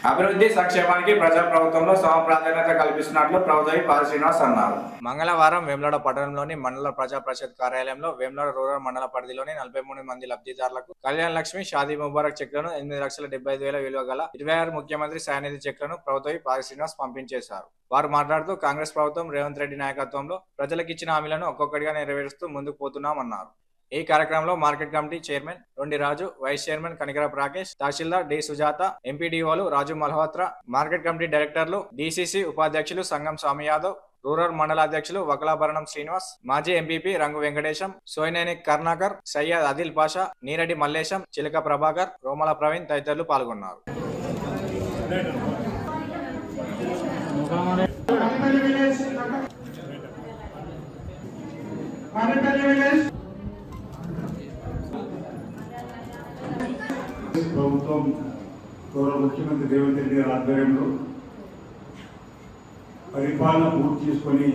అభివృద్ధి సంక్షేమానికి ప్రజా ప్రభుత్వంలో సమ ప్రాధాన్యత కల్పిస్తున్నట్లు ప్రభుత్వ పాల్ శ్రీనివాస్ అన్నారు. మంగళవారం వేములవాడ పట్టణంలోని మండల ప్రజా పరిషత్ కార్యాలయంలో వేములవాడ రూరల్ మండల పరిధిలోని 43 మంది లబ్ధిదారులకు కళ్యాణ లక్ష్మి షాదీ ముబారక్ చెక్లను 8,75,000 విలువ గల 26 ముఖ్యమంత్రి సాయనిధి చెక్లను ప్రభుత్వ పాల్ శ్రీనివాస్ పంపించేశారు. వారు మాట్లాడుతూ కాంగ్రెస్ ప్రభుత్వం రేవంత్ రెడ్డి నాయకత్వంలో ప్రజలకు ఇచ్చిన హామీలను ఒక్కొక్కటిగా నెరవేరుస్తూ ముందుకు పోతున్నామన్నారు. ఈ కార్యక్రమంలో మార్కెట్ కమిటీ చైర్మన్ రొండి రాజు, వైస్ చైర్మన్ కనికరపు రాకేష్, తహసీల్దార్ డి సుజాత, ఎంపీడీఓలు రాజు మల్హోత్రా, మార్కెట్ కమిటీ డైరెక్టర్లు, డీసీసీ ఉపాధ్యక్షులు సంగం స్వామి యాదవ్, రూరల్ మండల అధ్యక్షులు వకలాభరణం శ్రీనివాస్, మాజీ ఎంపీపీ రంగు వెంకటేశం, సోయినేని కర్ణాకర్, సయ్యద్ ఆదిల్ పాషా, నీరెడ్డి మల్లేశం, చిలక ప్రభాకర్, రోమల ప్రవీణ్ తదితరులు పాల్గొన్నారు. ప్రభుత్వం గౌరవ ముఖ్యమంత్రి రేవంత్ రెడ్డి గారి ఆధ్వర్యంలో పరిపాలన పూర్తి చేసుకొని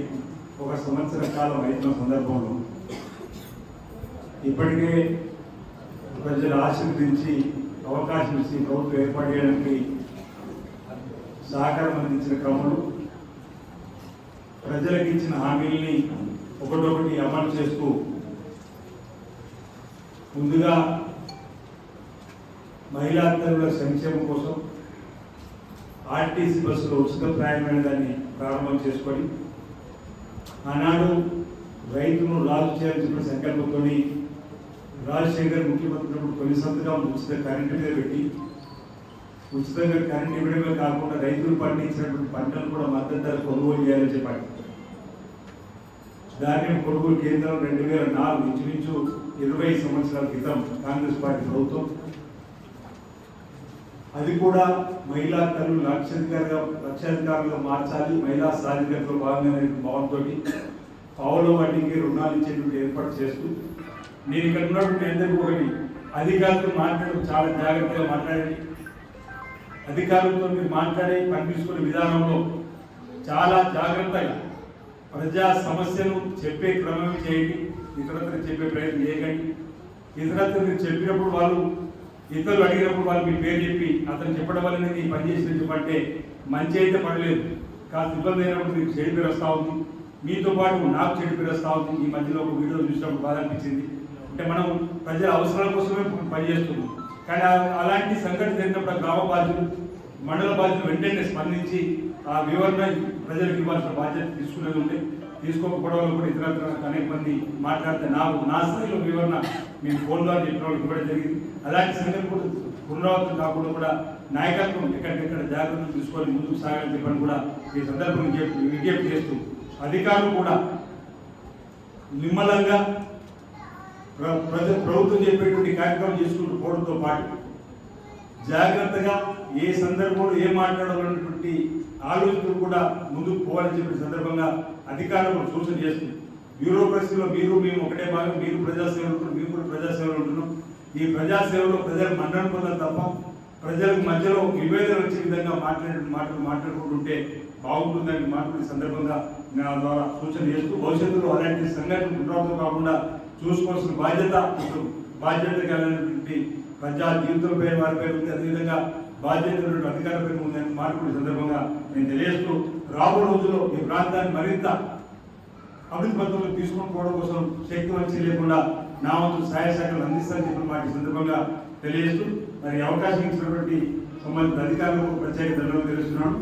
1 సంవత్సర కాలం అయిన సందర్భంలో ఇప్పటికే ప్రజలు ఆశీర్వదించి అవకాశం ఇచ్చి ప్రభుత్వం ఏర్పాటు చేయడానికి సహకారం అందించిన క్రమంలో ప్రజలకు ఇచ్చిన హామీల్ని ఒకటొకటి అమలు చేస్తూ ముందుగా మహిళా తల్లుల సంక్షేమం కోసం ఆర్టీసీ బస్సులో ఉచిత ప్రయాణమైన దాన్ని ప్రారంభం చేసుకొని ఆనాడు రైతును రాజు చేయాలని చెప్పిన సంకల్పంతో రాజశేఖర్ ముఖ్యమంత్రి తొలి సంతకం ఉచిత కరెంటు మీద పెట్టి ఉచితంగా కరెంట్ ఇవ్వడమే కాకుండా రైతులు పండించినటువంటి పంటలు కూడా మద్దతు ధర కొనుగోలు చేయాలని చెప్పారు. ధాన్యం కొనుగోలు కేంద్రం 2004 ఇంచుమించు 20 సంవత్సరాల క్రితం కాంగ్రెస్ పార్టీ ప్రభుత్వం అది కూడా మహిళా తల్లులు లక్షాధికారులుగా మార్చాలి, మహిళా సాధికారులో భాగంగా భావంతో పావుల వడ్డీకి రుణాలు ఇచ్చేటువంటి ఏర్పాటు చేస్తూ నేను ఇక్కడ ఉన్నటువంటి అందరికీ ఒకటి అధికారులతో మాట్లాడడం చాలా జాగ్రత్తగా మాట్లాడండి. అధికారులతో మీరు మాట్లాడే పనిచేసుకునే విధానంలో చాలా జాగ్రత్తగా ప్రజా సమస్యను చెప్పే క్రమం చేయండి. ఇతరత్ర చెప్పే ప్రయత్నం చేయకండి. ఇతరత్ర మీరు చెప్పినప్పుడు వాళ్ళు ఇతరులు అడిగినప్పుడు వాళ్ళు మీ పేరు చెప్పి అతను చెప్పడం వల్ల ఈ పని చేసిన చెప్పంటే మంచి అయితే పడలేదు, కాస్త ఇబ్బంది అయినప్పుడు మీకు చెడు పేరు వస్తూ ఉంది, మీతో పాటు నాకు చెడు పేరు వస్తూ ఉంది. ఈ మధ్యలో ఒక వీడియో చూసినప్పుడు బాధ అనిపించింది. అంటే మనం ప్రజల అవసరాల కోసమే పనిచేస్తున్నాం, కానీ అలాంటి సంఘటన జరిగినప్పుడు గ్రామ బాధ్యులు మండల బాధ్యులు వెంటనే స్పందించి ఆ వివరణ ప్రజలకు ఇవ్వాల్సిన బాధ్యత తీసుకునేది ఉంటే తీసుకోకపోవడం కూడా ఇతర అనేక మంది మాట్లాడితే నా స్థాయిలో వివరణ మేము ఫోన్ ద్వారా చెప్పిన వాళ్ళకి ఇవ్వడం జరిగింది. అలాంటి సంఘటన కూడా పునరావృతం కాకుండా కూడా నాయకత్వం ఎక్కడికెక్కడ జాగ్రత్తలు తీసుకొని ముందుకు సాగాలని చెప్పని కూడా ఈ సందర్భంగా విజ్ఞప్తి చేస్తూ అధికారులు కూడా నిమ్మలంగా ప్రభుత్వం చెప్పేటువంటి కార్యక్రమం చేసుకుంటూ పోవడంతో పాటు జాగ్రత్తగా ఏ సందర్భంలో ఏం మాట్లాడాలన్నటువంటి ఆలోచనలు కూడా ముందుకు పోవాలని చెప్పిన సందర్భంగా అధికారులకు సూచన చేస్తుంది. బ్యూరోక్రసీలో మేము ఒకటే భాగం, మీరు ప్రజాసేవలు ఉంటున్నారు, మేము కూడా ప్రజాసేవలు ఉంటున్నాం. ఈ ప్రజాసేవలో ప్రజలకు మన్నన పొందాలి తప్ప ప్రజలకు మధ్యలో విభేదన వచ్చే విధంగా మాట్లాడుకుంటుంటే బాగుంటుందని మాట్లాడే సందర్భంగా నా ద్వారా సూచన చేస్తూ భవిష్యత్తులో అలాంటి సంఘటనలు పునరావృతం కాకుండా చూసుకోవాల్సిన బాధ్యత కలిగినటువంటి ప్రజా జీవితంపై వారిపై ఉంది, అదేవిధంగా బాధ్యత అధికారులపై ఉందని మాట్లాడే సందర్భంగా నేను తెలియజేస్తూ రాబోయే రోజుల్లో ఈ ప్రాంతాన్ని మరింత అభివృద్ధి పద్ధతులు తీసుకొని పోవడం కోసం శక్తి వచ్చి లేకుండా నా వంతు సహాయ శాఖలు అందిస్తానని చెప్పిన మాట సందర్భంగా తెలియజేస్తూ మరి అవకాశం ఇచ్చినటువంటి సంబంధిత అధికారులకు ప్రత్యేక ధన్యవాదాలు తెలుస్తున్నాను.